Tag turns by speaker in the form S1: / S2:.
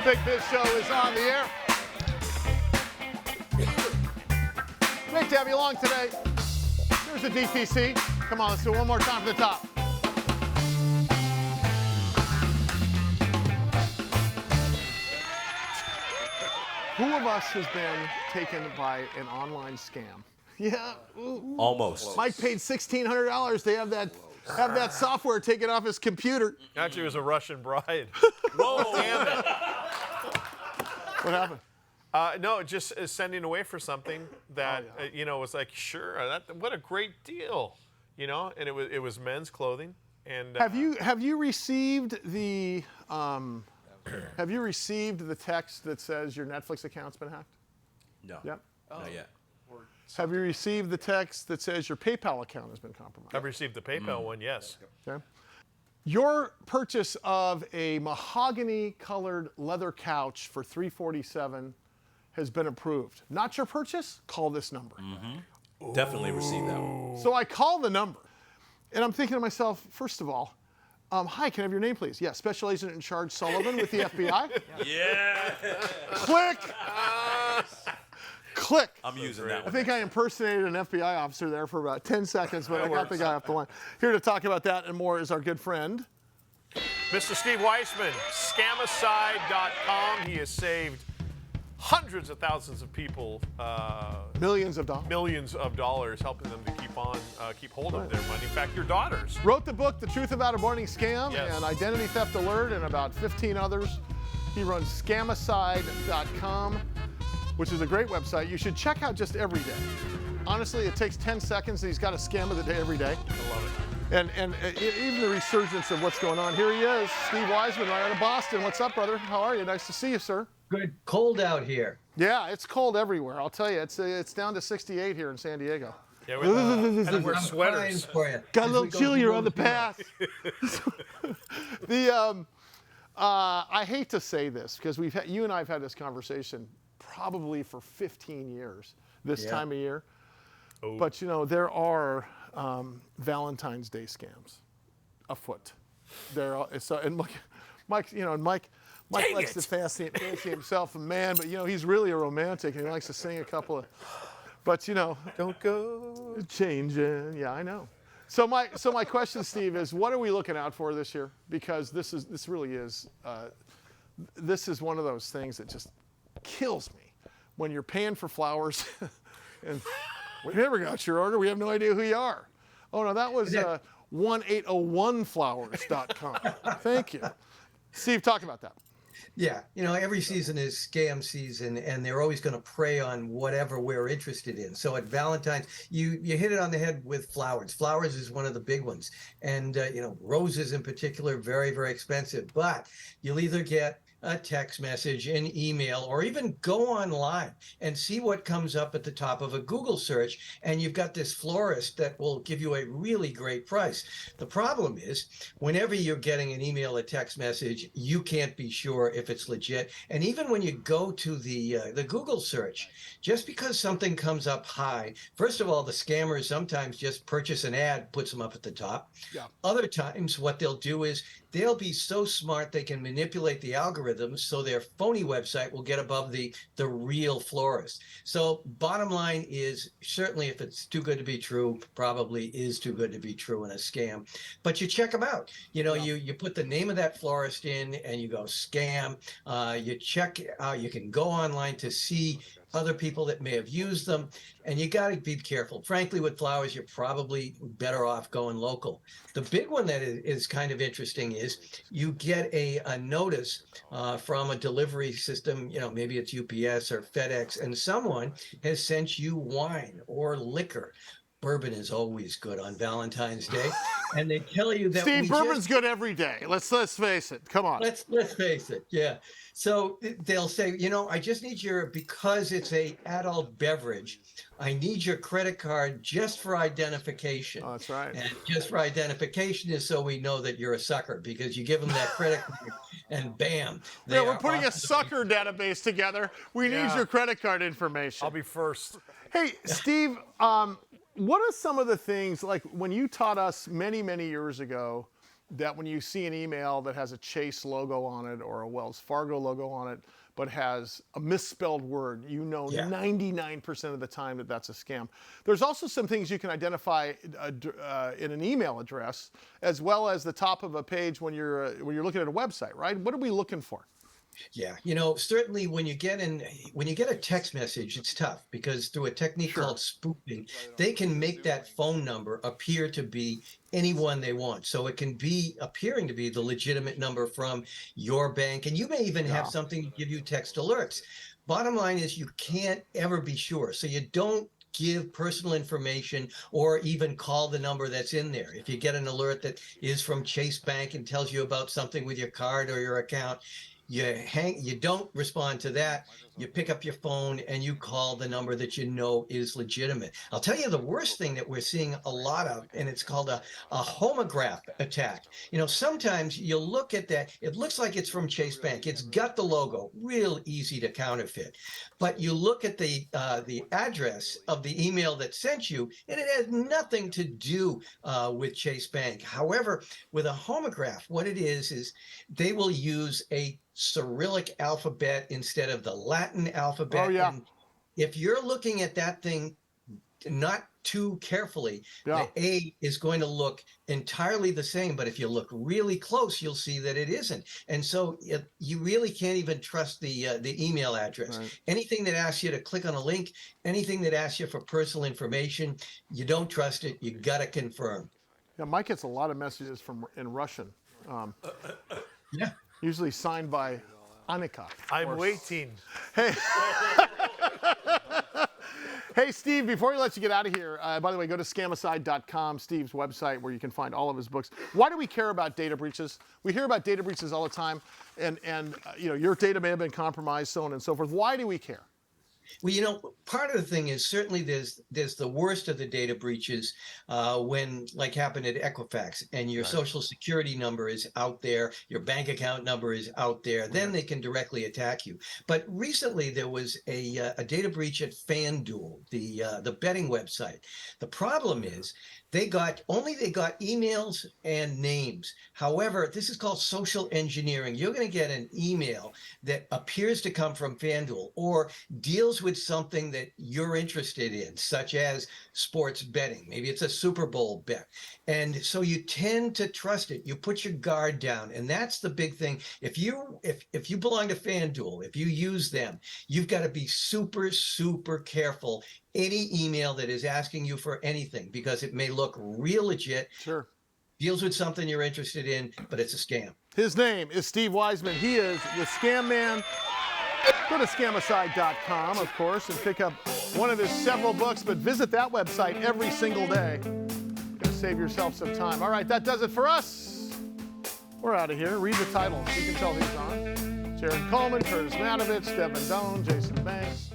S1: Big Biz Show is on the air. Great to have you along today. Here's the DTC. Come on, let's do it one more time from the top. Who of us has been taken by an online scam? Yeah. Ooh.
S2: Almost.
S1: Mike paid $1,600 to have that software taken off his computer.
S3: Actually, it was a Russian bride.
S2: Whoa, damn it.
S1: What happened?
S3: No, just sending away for something that was like, sure, what a great deal, and it was men's clothing. And
S1: Have you received the text that says your Netflix account's been hacked?
S2: No.
S1: Yep.
S2: Not yet.
S1: Have you received the text that says your PayPal account has been compromised?
S3: I've received the PayPal one, yes.
S1: Okay. Your purchase of a mahogany-colored leather couch for $347 has been approved. Not your purchase? Call this number.
S2: Mm-hmm. Definitely received that one.
S1: So I call the number, and I'm thinking to myself, first of all, hi, can I have your name, please? Yeah, Special Agent in Charge Sullivan with the FBI.
S2: Yeah.
S1: Click. Click.
S2: I'm using that
S1: I
S2: one.
S1: think I impersonated an FBI officer there for about 10 seconds, but I got the guy off the line. Here to talk about that and more is our good friend,
S3: Mr. Steve Weisman, scamicide.com. He has saved hundreds of thousands of people
S1: millions of dollars.
S3: millions of dollars, helping them to keep hold of their money. In fact, your daughters.
S1: Wrote the book, The Truth About a Morning Scam,
S3: Yes.
S1: and Identity Theft Alert, and about 15 others. He runs scamicide.com, which is a great website. You should check out just every day. Honestly, it takes 10 seconds, and he's got a scam of the day every day.
S3: I love it.
S1: And even the resurgence of what's going on. Here he is, Steve Weisman, right out of Boston. What's up, brother? How are you? Nice to see you, sir.
S4: Good. Cold out here.
S1: Yeah, it's cold everywhere. I'll tell you, it's down to 68 here in San Diego.
S3: Yeah, we had to wear
S4: I'm
S3: sweaters.
S4: crying for you.
S1: Got a
S4: As
S1: little
S4: we go
S1: chillier
S4: through
S1: on the
S4: those
S1: path. I hate to say this because you and I have had this conversation probably for 15 years this time of year.
S3: Oh.
S1: But there are Valentine's Day scams afoot. And look, Mike, Mike likes to fancy himself a man, but he's really a romantic and he likes to sing a couple of. But
S3: Don't go.
S1: changing. Yeah, I know. So my question, Steve, is what are we looking out for this year? Because this really is one of those things that just kills me when you're paying for flowers and we never got your order. We have no idea who you are. Oh no, that was 1801flowers.com. Thank you, Steve. Talk about that.
S4: Yeah, every season is scam season, and they're always going to prey on whatever we're interested in. So at Valentine's, you hit it on the head with flowers. Flowers is one of the big ones, and roses in particular, very, very expensive. But you'll either get a text message, an email, or even go online and see what comes up at the top of a Google search. And you've got this florist that will give you a really great price. The problem is whenever you're getting an email or text message, you can't be sure if it's legit. And even when you go to the Google search, just because something comes up high, first of all, the scammers sometimes just purchase an ad, puts them up at the top.
S1: Yeah.
S4: Other times what they'll do is they'll be so smart they can manipulate the algorithms so their phony website will get above the real florist. So bottom line is, certainly if it's too good to be true, probably is too good to be true in a scam. But you check them out. You put the name of that florist in and you go scam. You check, you can go online to see other people that may have used them, and you got to be careful. Frankly, with flowers, you're probably better off going local. The big one that is kind of interesting is you get a notice from a delivery system, maybe it's UPS or FedEx, and someone has sent you wine or liquor. Bourbon is always good on Valentine's Day, and they tell you that
S1: Steve, bourbon's good every day. Let's face it. Come on.
S4: Let's face it. Yeah. So they'll say, I just need because it's a adult beverage, I need your credit card just for identification.
S1: Oh, that's right.
S4: And just for identification is so we know that you're a sucker, because you give them that credit card and bam.
S1: Yeah, we're putting a sucker database together. We need your credit card information.
S3: I'll be first.
S1: Hey, Steve, what are some of the things, like when you taught us many, many years ago that when you see an email that has a Chase logo on it or a Wells Fargo logo on it, but has a misspelled word, you know 99% of the time that that's a scam. There's also some things you can identify in an email address, as well as the top of a page when you're looking at a website, right? What are we looking for?
S4: Yeah, certainly when you get a text message, it's tough because through a technique called spoofing, they can make that phone number appear to be anyone they want. So it can be appearing to be the legitimate number from your bank, and you may even have something to give you text alerts. Bottom line is you can't ever be sure. So you don't give personal information or even call the number that's in there. If you get an alert that is from Chase Bank and tells you about something with your card or your account, you don't respond to that. You pick up your phone and you call the number that you know is legitimate. I'll tell you the worst thing that we're seeing a lot of, and it's called a homograph attack. Sometimes you look at that, it looks like it's from Chase Bank. It's got the logo, real easy to counterfeit. But you look at the address of the email that sent you, and it has nothing to do with Chase Bank. However, with a homograph, what it is they will use a Cyrillic alphabet instead of the Latin alphabet.
S1: Oh, yeah.
S4: And if you're looking at that thing not too carefully, the A is going to look entirely the same. But if you look really close, you'll see that it isn't. And so you really can't even trust the email address. Right. Anything that asks you to click on a link, anything that asks you for personal information, you don't trust it. You got to confirm.
S1: Yeah, Mike gets a lot of messages in Russian.
S4: Yeah.
S1: Usually signed by Annika.
S3: I'm waiting.
S1: Hey. Hey, Steve, before we let you get out of here, by the way, go to scamicide.com, Steve's website, where you can find all of his books. Why do we care about data breaches? We hear about data breaches all the time, and your data may have been compromised, so on and so forth. Why do we care?
S4: Well, part of the thing is certainly there's the worst of the data breaches when, like happened at Equifax, and your social security number is out there, your bank account number is out there, then they can directly attack you. But recently there was a data breach at FanDuel, the betting website. The problem is they got emails and names. However, this is called social engineering. You're going to get an email that appears to come from FanDuel or deals with something that you're interested in, such as sports betting. Maybe it's a Super Bowl bet. And so you tend to trust it. You put your guard down. And that's the big thing. If you belong to FanDuel, if you use them, you've got to be super, super careful any email that is asking you for anything, because it may look real legit.
S1: Sure.
S4: Deals with something you're interested in, but it's a scam.
S1: His name is Steve Weisman. He is the Scam Man. Go to scamicide.com, of course, and pick up one of his several books, but visit that website every single day. You're gonna save yourself some time. All right, that does it for us. We're out of here. Read the titles. You can tell who's on. Jared Coleman, Curtis Matovich, Devin Doan, Jason Banks.